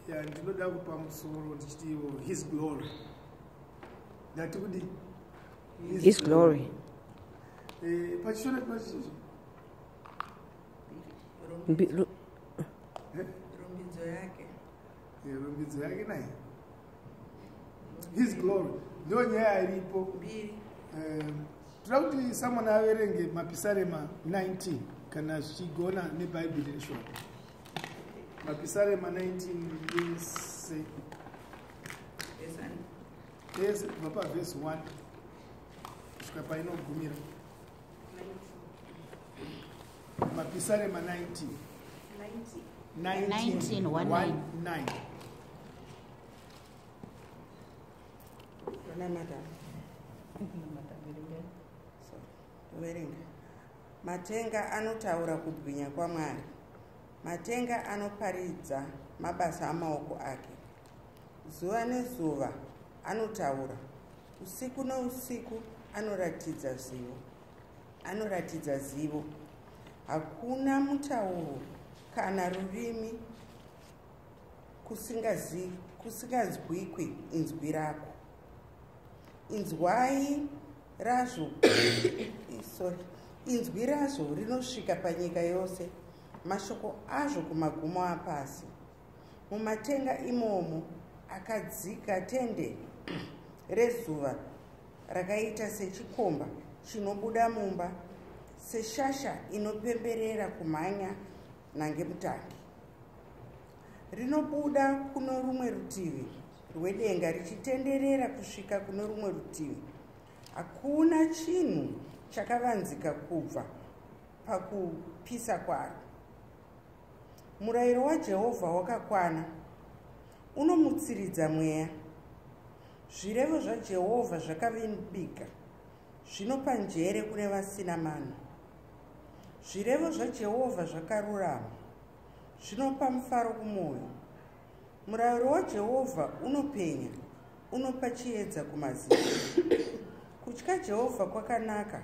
ya ndinoda kupa musoro ndichiti his glory. Ndati kudi His glory. Pachishona pachichi. Rombidzo yake. Rombidzo yake naye. His glory. Ndio nyaya ilipo. Tira kuti someone averenge Mapisarema 19 kana zvichigona neBhayibheri reshona. Mapisarema 19 yes, kubva verse 1 kusvika painogumira. Mapisarema 19:19. Matenga anotaura kubwinya kwaMwari. Matenga anoparidza mabasa amaoko ake. Zuva nezuva anotaura. Usiku nousiku anoratidza zivo. Hakuna mutauro kana rurimi kusingazwikwi inzwi rako. Inzwi razvo rinosvika panyika yose, mashoko azvo kumagumo apasi. Mumatenga imomo akadzika tende rezuva rakaita sechikomba chinobuda mumba, seshasha inopemberera kumhanya nangemutangi. Rinobuda kuno rumwe rutivi rwedenga richitenderera kusvika kuno rumwe rutivi. Hakuna chinhu chakavanzika kubva pakupisa kwaro. Murayiro waJehovha wakakwana, unomutsiridza mweya. Zvirevo zvaJehovha zvakavimbika, zvinopa njere kune vasina mano. Zvirevo zvaJehovha zvakarurama, zvinopa mufaro kumwoyo. Murayiro waJehovha unopenya, unopa chiedza kumaziso. Kutya Jehovha kwakanaka,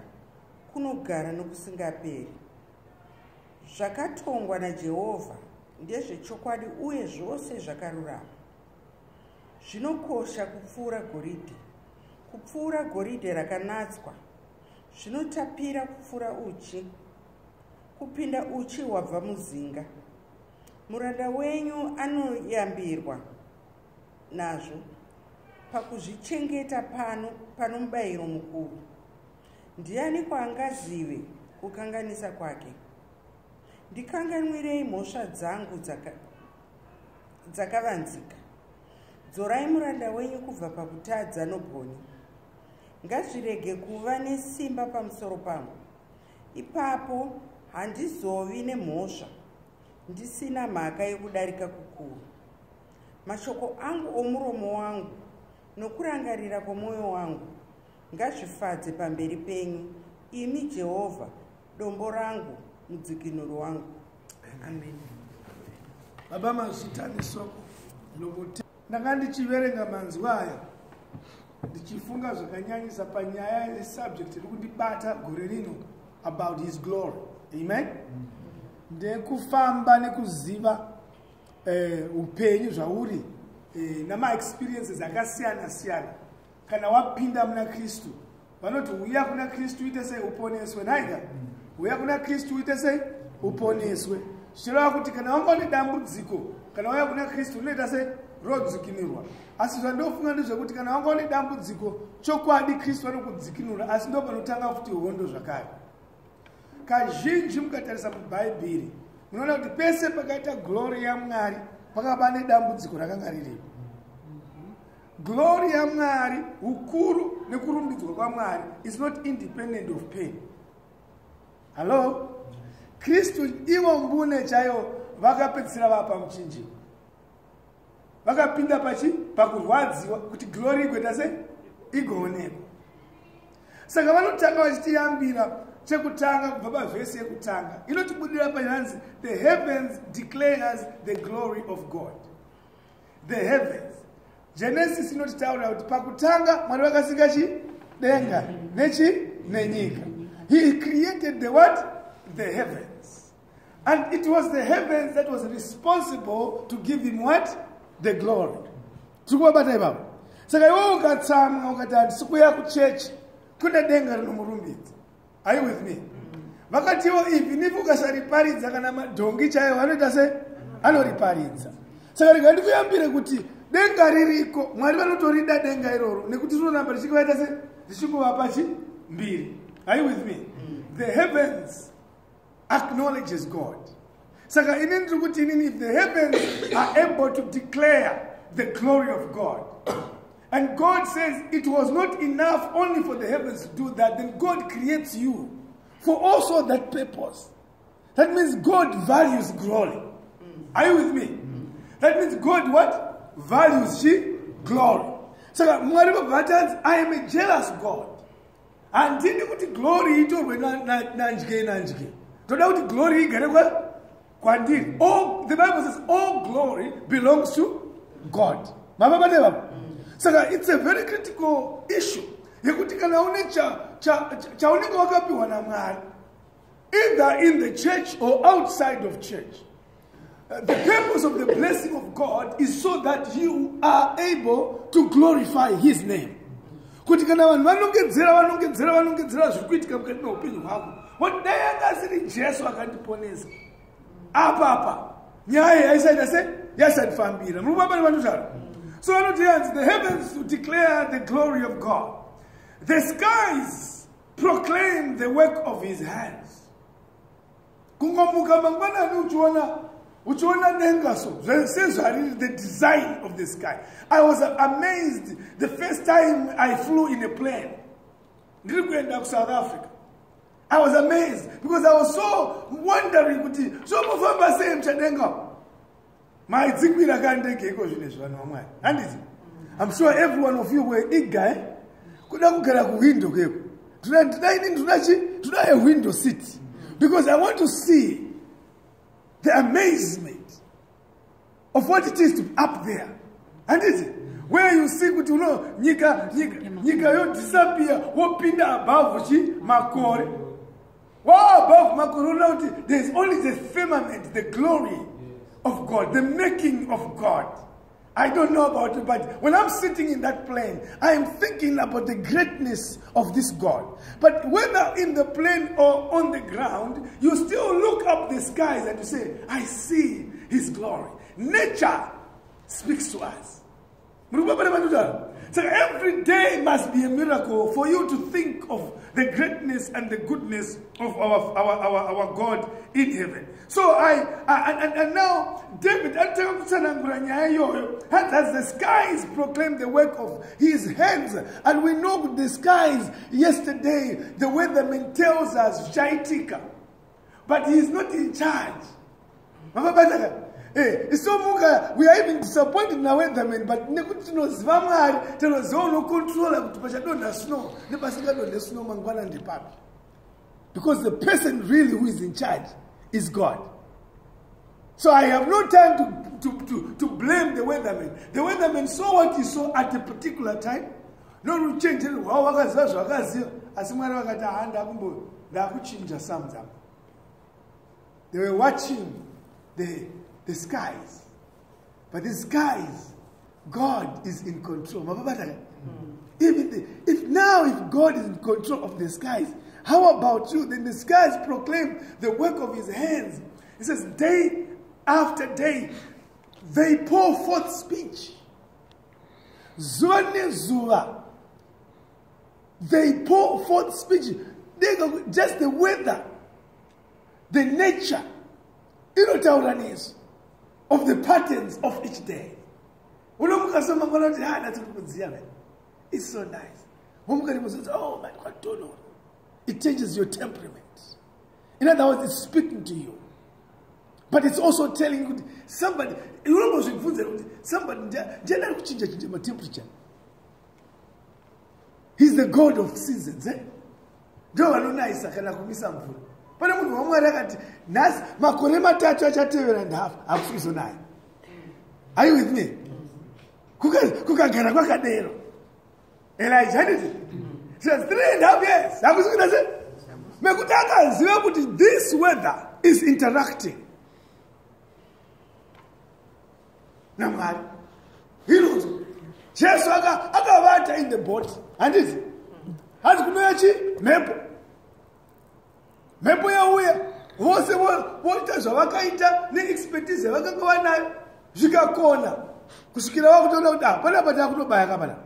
kunogara nokusingaperi. Zvakatongwa naJehovha ndezvechokwadi uye zvose zvakarurama. Zvinokosha kupfuura goridhe rakanatswa. Zvinotapira kupfuura uchi, kupinda uchi hwabva muzinga. Muranda wenyu anoyambirwa nazvo pakuzvichengeta pano mubayiro mukuru. Ndiani kwaangazive kukanganisa kwake? Ndikanganwirei mhosva dzangu dzakavanzika. Dzorai muranda wenyu kubva pakutadza nogoni. Ngazvirege kuva nesimba pamusoro pangu. Ipapo handizovi nemhosva, ndisina mhaka yokudarika kukuru. Mashoko angu omuromo wangu nokurangarira kwomwoyo wangu ngazvifadze pamberi penyu, imi Jehovha, dombo rangu, mudzikinuro wangu. Amen. Baba mazvitaniswa nokuti ndanga ndichiverenga manzwi aya ndichifunga zvakanyanyisa panyaya yesubject iri kundibata gore rino about his glory. Amen. Ndekufamba nekuziva upenyu zvauri nama-experiences akasiyana siyana. Kana wapinda muna Kristu, vanoti uya kuna Kristu uite sei uponeswe. Naika uya kuna Kristu uite sei uponeswe. Zvichireva kuti kana wanga une dambudziko, kana wauya kuna Kristu unoita sei rodzikinurwa. Asi zvandofunga ndezvekuti kana wanga une dambudziko, chokwadi Kristu anokudzikinura, asi ndo panotanga futi hondo zvakare. Kazhinji mukatarisa muBhaibheri munoona kuti pese pakaita glory yaMwari pakava nedambudziko rakanga riripo. Glory yaMwari, ukuru nekurumbidzwa kwaMwari is not independent of pain. Hello? Kristu ivo mbune chayo vakapedzisira vapa muchinjiko. Vakapinda pakurwadziwa kuti glory igoita sei igoonekwa. Saka vanotanga vachitiyambira chekutanga kubva pavhesi yekutanga inotibudira panyanzi the heavens declares the glory of God. The heavens. Genesis inotitaura kuti pakutanga Mwari vakasinga denga nenyika. He created the what? The heavens. And it was the heavens that was responsible to give him what? the glory. Tikubata ibaba. Saka iwe ukatsama ukati andisikuya kuchurch kune denga rinomurumbidza. Are you with me? Vakatiwo even if ukasariparidza kana madhongi chaiwo anoita se anoriparidza. Saka rega ndikuyambire kuti denga ririko, Mwari vanotorida denga iroro nekuti rinoramba richikuvaita se richikuvapa chimbiri. Are you with me? The heavens acknowledges God. Saka inini kuti inini, if the heavens are able to declare the glory of God, and God says it was not enough only for the heavens to do that, then God creates you for also that purpose. That means God values glory. Are you with me? That means God what? Values glory. So I am a jealous God. And then you put glory to nanjke. To glory kwandiri. All the Bible says all glory belongs to God. So it's a very critical issue. Either in the church or outside of church. The purpose of the blessing of God is so that you are able to glorify His name. What so the heavens to declare the glory of God. The skies proclaim the work of His hands. The design of the sky. I was amazed the first time I flew in a plane. South Africa. I was amazed because I was so wondering. I'm sure every one of you were eager. Today a window seat because I want to see the amazement of what it is to be up there. And is it? Where you see, you know, Nika you disappear, wopinda above Makore. Wow, above Makore, there is only the firmament, the glory of God, the making of God. I don't know about it, but when I'm sitting in that plane, I am thinking about the greatness of this God. But whether in the plane or on the ground, you still look up the skies and you say, I see His glory. Nature speaks to us. So every day must be a miracle for you to think of the greatness and the goodness of our God in heaven. So and now David, as the skies proclaim the work of His hands, and we know the skies yesterday, the weatherman tells us Jaitika, but he is not in charge. We are even disappointed in our weathermen, but because the person really who is in charge is God. So I have no time to blame the weatherman. The weatherman saw what he saw at a particular time. No change. They were watching the skies. But the skies, God is in control. If God is in control of the skies, how about you? Then the skies proclaim the work of His hands. It says, day after day, they pour forth speech. Zone Zua. They pour forth speech. Just the weather, the nature, of the patterns of each day. It's so nice. Oh my God, don't know. It changes your temperament. In other words, it's speaking to you. But it's also telling you somebody, temperature. He's the God of seasons. Are you with me? Elijah did it. She says 3.5 years. This weather is interacting. Jesu akavata in the boat. Handiti? Hanzi kunouya chi? Mhepo yauya. Vose voita zvavakaita neexpertise yavakanga vanayo zvikakona kusvikira vakutoona kuti panapa takutobaya kapana.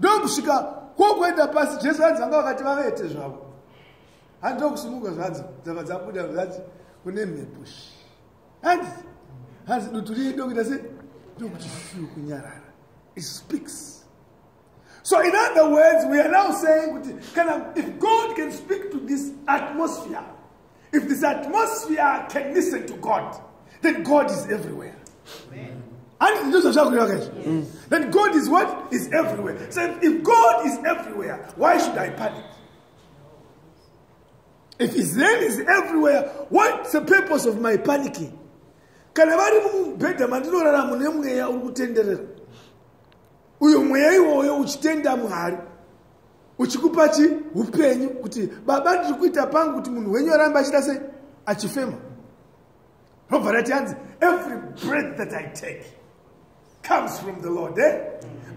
Ndokusvika kwokuenda pasi Jesu hanzi vanga vakati vavete zvavo. Handokusumuka zvanzi dzava dzabuda zvati kune mhepo. Hanzi dutu ridokuita sei? Ndokuti fiu kunyarara. It speaks. So in other words, we are now saying, if God can speak to this atmosphere, if this atmosphere can listen to God, then God is everywhere. Amen. And then God is what? Is everywhere. So if God is everywhere, why should I panic? If His name is everywhere, what's the purpose of my panicking? Uyo mweya iwoyo uchitenda Mwari uchikupa upenyu kuti baba ndiri kuita pangu kuti munhu wenyu aramba achita sei achifema. Robert hanzi every breath that I take comes from the Lord,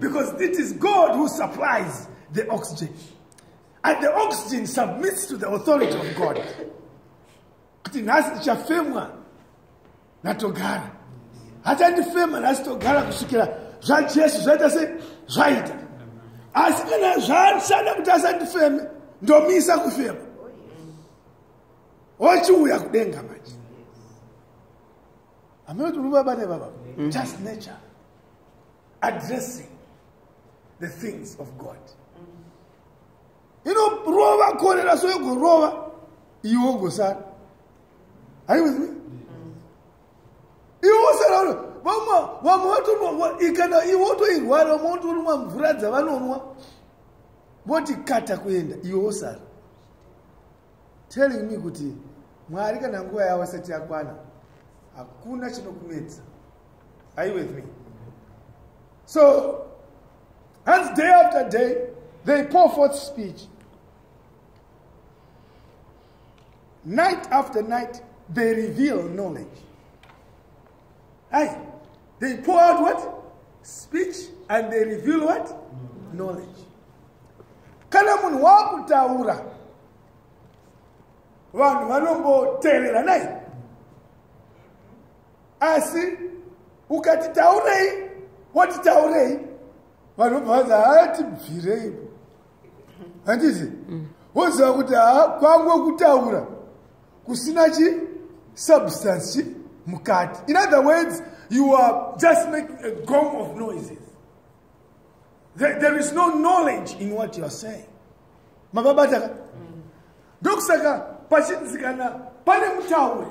because it is God who supplies the oxygen, and the oxygen submits to the authority of God. Kuti nhasi ndichafemwa natogara, hachandifema nhasi togara kusvikira zvaJesu zvaita sei zvaita. Asi kana zvashanda kuti asandifeme ndomisa kufema, ochiuya kudenga manje. Just nature addressing the things of God. Rova korera so yogorova iwogo sana. Are you with me? Iwosara vamwe ikana iwoto irwara muntu uri mvura dzavanonwa voti kata kuenda iwosara. Telling me kuti Mwari kana nguva yawo sati yakwana hakuna chinokumedza. Are you with me? So, as day after day, they pour forth speech. Night after night, they reveal knowledge. Aye. They pour out what? Speech, and they reveal what? Knowledge. Kana munhu wakutaura, vanhu vanomboteerera naye. Asi ukati taurei, watitaurei, vanhu vanobva tibvirei. Handiti? Woziva kuti kwangu kutaura kusina substance mukati. In other words, you are just making a gong of noises. There is no knowledge in what you are saying. Mababataka. Dokusaka pachinzikana pane mutauri.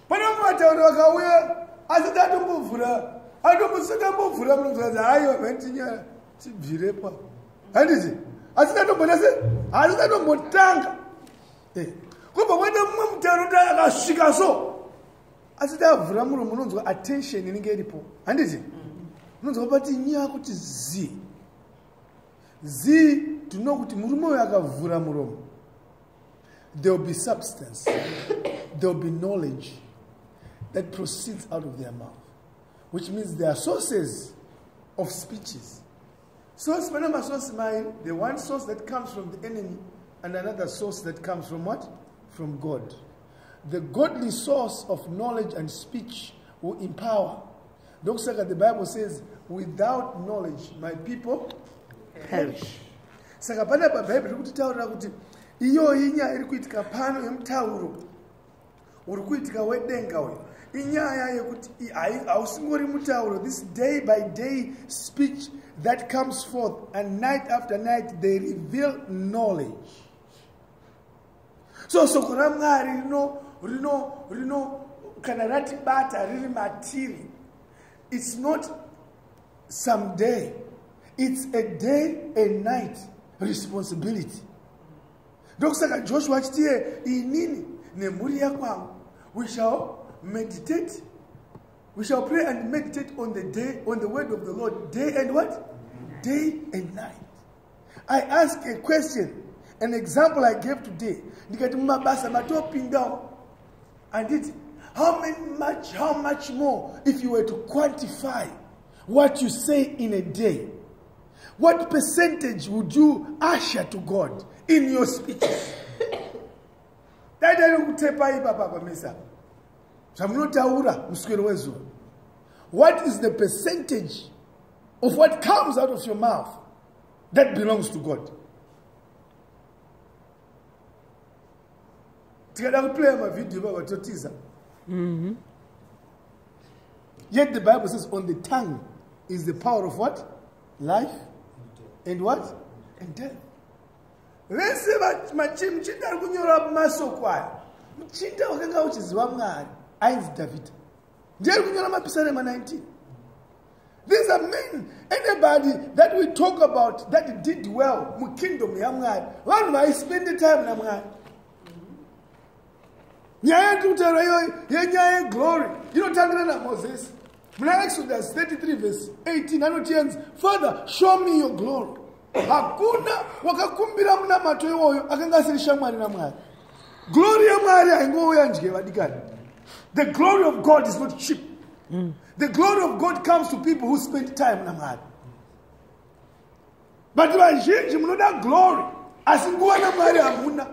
Pane mutauri wakauya asati atombovhura. Atombosaka mbovhura munobva hayo ventinya tibvirepa. Handiti? Asati atombonase? Asati atombotanga. Kubva kwenda mumwe mutauri akasvika so. Asiti avhura muromo unonzwa attention inenge iripo. Handiti? Unonzwa pati nyaya kuti zi to know kuti murume uyu akavhura muromo. There will be substance. There will be knowledge that proceeds out of their mouth. Which means there are sources of speeches. Source, the one source that comes from the enemy and another source that comes from what? From God. The godly source of knowledge and speech will empower. The Bible says, without knowledge, my people perish. Saka pana pa Bible kutitaura kuti iyo inya iri kuitika pano yemtauro uri kuitika wedenga we inyaya yekuti ausingori mutauro. This day by day speech that comes forth, and night after night they reveal knowledge. So sokora Mwari rino kana ratibata riri matiri. It's not someday. It's a day and night responsibility. Dokusaka Joshua chitie inini nemuri yakwangu. We shall meditate. We shall pray and meditate on the day, on the word of the Lord, day and what? Day and night. I ask a question, an example I gave today. Nikati mabasa matopinda. And it, how much more if you were to quantify what you say in a day? What percentage would you usher to God in your speeches? What is the percentage of what comes out of your mouth that belongs to God? Yet the Bible says on the tongue is the power of what? Life and what? And death. These are men. Anybody that we talk about that did well, mu kingdom yamngari, one might spend the time namngari. Nyaya tutarayo, glory. You know, Tangrana Moses. Exodus 33 verse 18. Father, show me your glory. Hakuna wakakumbira muna mato yoyo akangasirisha mwari na mwari. Glory ya mwari aingoya njike vadikani. The glory of God is not cheap. The glory of God comes to people who spend time na mwari. But vazhinji munoda glory asinguwa na mwari hamuna.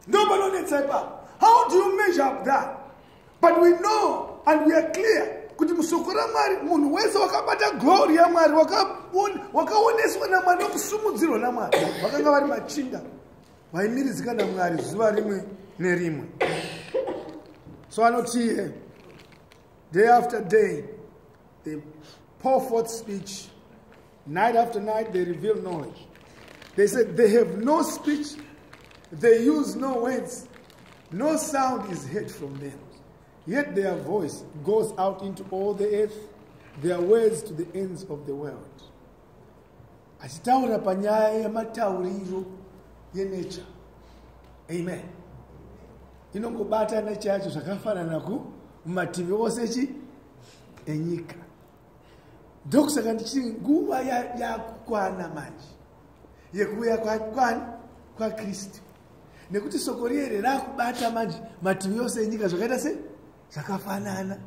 Nobody knows about. How do you measure up that? But we know and we are clear. Kuti musokora mari munhu wese wakabata glory ya Mwari wakaoneswa naMwari nokusumudzirwa naMwari vakanga vari machinda vaimirizika naMwari zuva rimwe nerimwe. So anoti day after day they pour forth speech, night after night they reveal knowledge. They said they have no speech, they use no words, no sound is heard from them. Yet their voice goes out into all the earth, their words to the ends of the world. Achitaura panyaya yamatauriro yenature. Amen. Inongobata nature yacho zvakafanana kumativi ose enyika. Ndokusaka ndichiti nguva yakukwana manje yekuuya kwa Kristu. Nekuti soko riere rakubata manje mativi yose enyika zvakaita sei zvakafanana.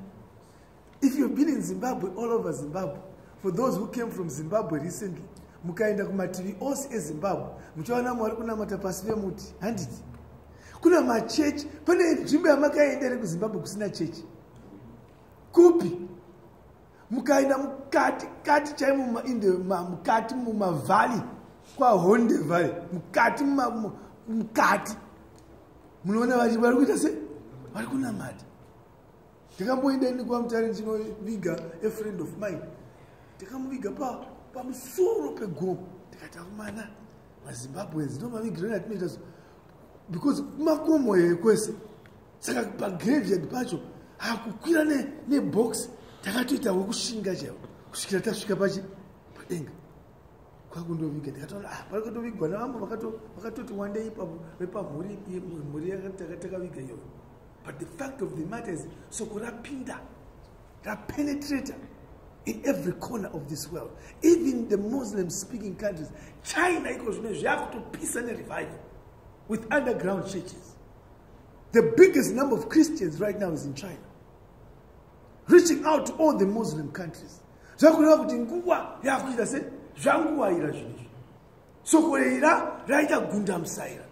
If you've been in Zimbabwe, all over Zimbabwe, for those who came from Zimbabwe recently, mukaenda kumativi ose eZimbabwe, muchaona Mwari kunamata pasi pemuti. Handiti kuna machechi, pane nzvimbo yamakaenda kuZimbabwe kusina chechi. Kupi? Mukaenda mukati chaimo mukati mumavhali kwa Honde Valley, mukati munoona vari kuita sei vari kunamata. Ndikamboenda ini kwa mutare ndinoviga a friend of mine. Ndikamuviga pamusoro pegomo. Ndikati akomana maZimbabweans ndomavigira atinoita so because makomo kwese. Saka pagraveyard pacho hakukwira nebox takatoita wekushinga chaiwo kusvikira tasvika padenga. Kwakundoviga ndikataona parikatovigwa navamwe vakatoti one day pamhuri yakatakaviga iyoyo. But the fact of the matter is, soko rapinda, rapenetrator in every corner of this world. Even the Muslim-speaking countries, China equals to peace and revival with underground churches. The biggest number of Christians right now is in China, reaching out to all the Muslim countries. Soko raita gunda msaira.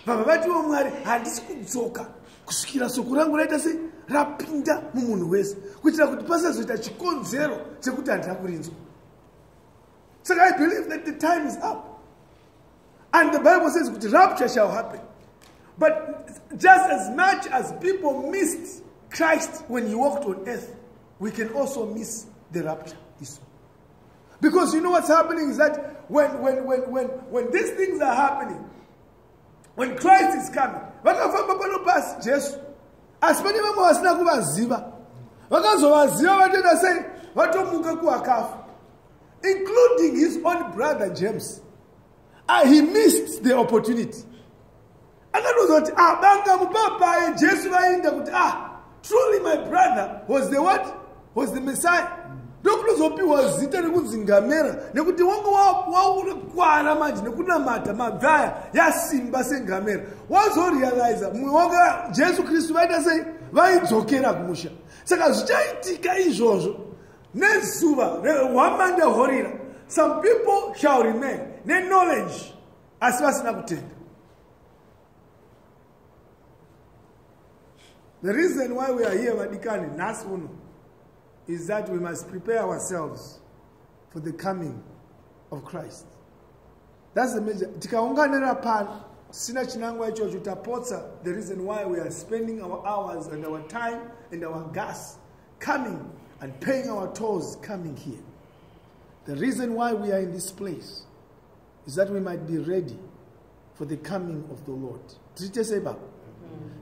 Baba vati wa Mwari handisi kudzoka. Kusukira soko rangu raita sei rapinda mumunhu wese kuitira kuti pasazoita chikonzero chekuti handina kurinzwa. So I believe that the time is up. And the Bible says that rapture shall happen. But just as much as people missed Christ when he walked on earth, we can also miss the rapture. Because you know what's happening is that when these things are happening, when Christ is coming, Jesus, as many of us now go ziva, including his own brother James. He missed the opportunity. And that was what truly my brother was the what? Was the Messiah. Doctors hope was zitani kuzingamera nekuti wangu waure kwara manje nekuna mata mabvaya yasimba sengamera wazo realize muwanga Jesu Kristu vaita sei vaidzokera kumusha. saka zvichaitika izvozvo nezuva rehwamanda horira. Some people shall remain knowledge asi vasina kutenda. The reason why we are here vadikani nhasi uno is that we must prepare ourselves for the coming of Christ. That's the major. Tikaunganira pano sina chinangwa ichocho tapotsa the reason why we are spending our hours and our time and our gas coming and paying our tolls coming here. The reason why we are in this place is that we might be ready for the coming of the Lord.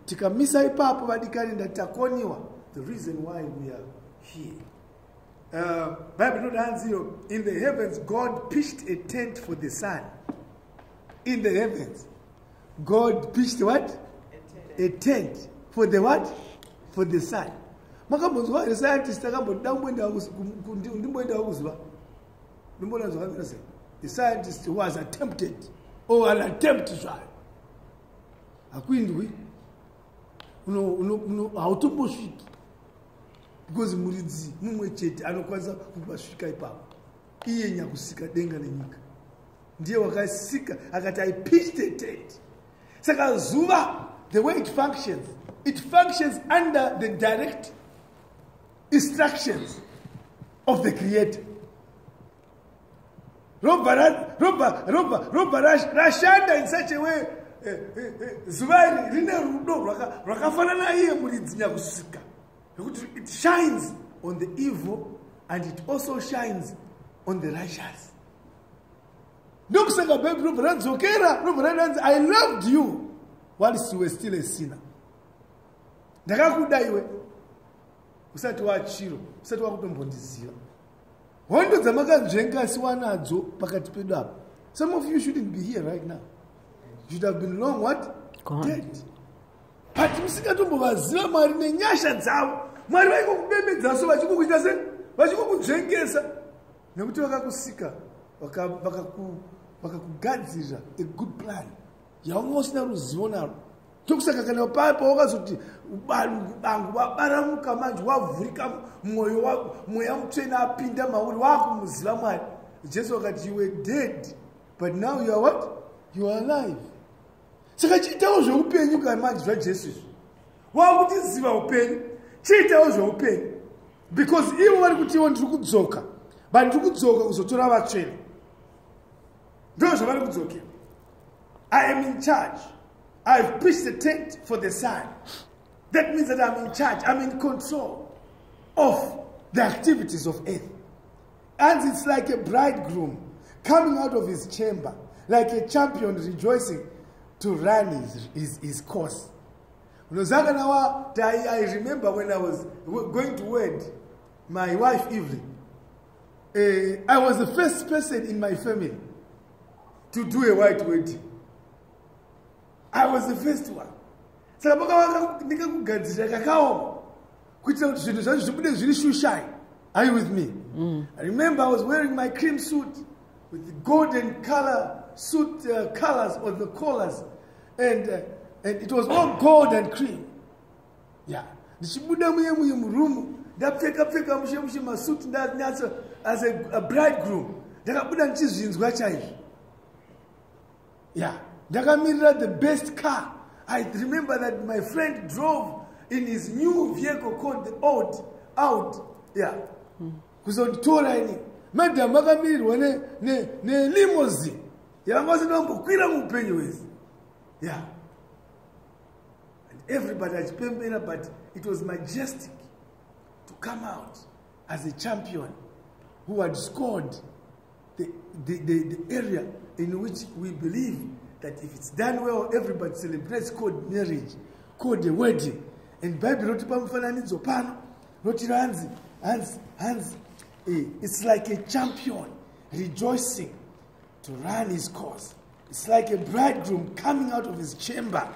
Tikamisa ipapo vadikani ndatakoniwa. The reason why we are here. Bible nodanziro, in the heavens God pitched a tent for the sun. In the heavens God pitched what? A tent for the what? For the sun. Makambonzwa the scientist akambodamboenda kuzwa. The scientist was attempted or an attempt to try. Akwindwi autoposhiki because muridzi mumwe chete anokwanisa kubasvika ipapo. Iye nyakusika denga nenyika. Ndiye wakasika akati I pitched a tent. Saka zuva, the way it functions under the direct instructions of the Creator. Roba rashanda in such a way zuva rine rudo rakafanana iye muridzi nyakusika. It shines on the evil and it also shines on the righteous. I loved you whilst you were still a sinner. Ndakakuda iwe usati wachiro, usati wakutombondiziva. Hondo dzamakanzvenga siwanadzo pakati pedu apa. Some of you shouldn't be here right now. You should have been long what? Gone. Dead. But musikatombovaziva Mwari nenyasha dzavo. Mwari vaikokubemedza so vachikukuita sei? Vachikukuzvengesa. Nekuti vakakusika vakakugadzira a good plan. Yaunga usina ruzivo naro. Tokusaka kana papo wakazoti bangu vabaramuka manje wavhurika mwoyo wako mweya mutsvena apinda mauri wakumuziva Mwari. Jesu wakati you were dead but now you are what? You are alive. Saka chiitawo zveupenyu kana manje zvaJesu izvi. Wakutiziva upenyu. Chiitawo zveupenyu. Because ivo vari kuti ivo ndiri kudzoka. But ndiri kudzoka kuzotora vatsvene. Ndizvo zvavari kudzokera. I am in charge. I've pitched a tent for the sun. That means that I'm in charge. I'm in control of the activities of earth. And it's like a bridegroom coming out of his chamber, like a champion rejoicing to run his course. I remember when I was going to wed my wife Evelyn. I was the first person in my family to do a white wedding. I was the first one. So I are you with me? I remember I was wearing my cream suit with the golden color suit colors on the collars, and it was all gold and cream. Yeah. As a bridegroom. Yeah. The best car. I remember that my friend drove in his new vehicle called the Audi. Yeah. Kuzontora madam makamirirwa ne limousine. Yavangozinombokwira mupenyu wese. Yeah. And everybody had pembera, but it was majestic to come out as a champion who had scored the area in which we believe that if it's done well, everybody celebrates called marriage, called a wedding. And Bible wrote pamfananidzo pano, wrote hands. It's like a champion rejoicing to run his course. It's like a bridegroom coming out of his chamber.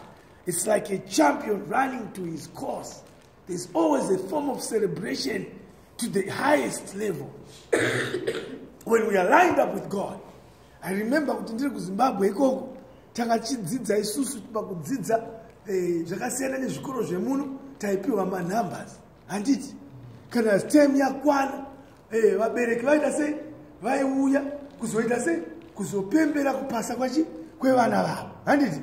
It's like a champion running to his course. There's always a form of celebration to the highest level. When we are lined up with God. I remember kuti ndiri kuZimbabwe ikoko takachidzidza isusu pakudzidza zvakasiyana nezvikoro zvemuno taipiwa numbers. Handiti kana time yakwana vabereki vaita sei vaiuya kuzoita sei kuzopembera kupasa kwevana vavo handiti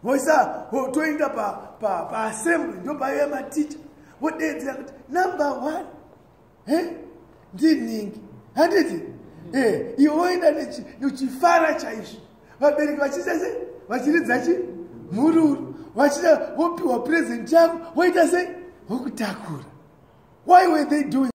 voisa toenda paassembly ndopaive maticha vodedzera kuti number 1 ndiningi handiti ivo voenda nechifara chaizvo vabereki vachiita sei vachiridza mhururu vachida vopiwa present yavo voita sei vokutakura. Why were they doing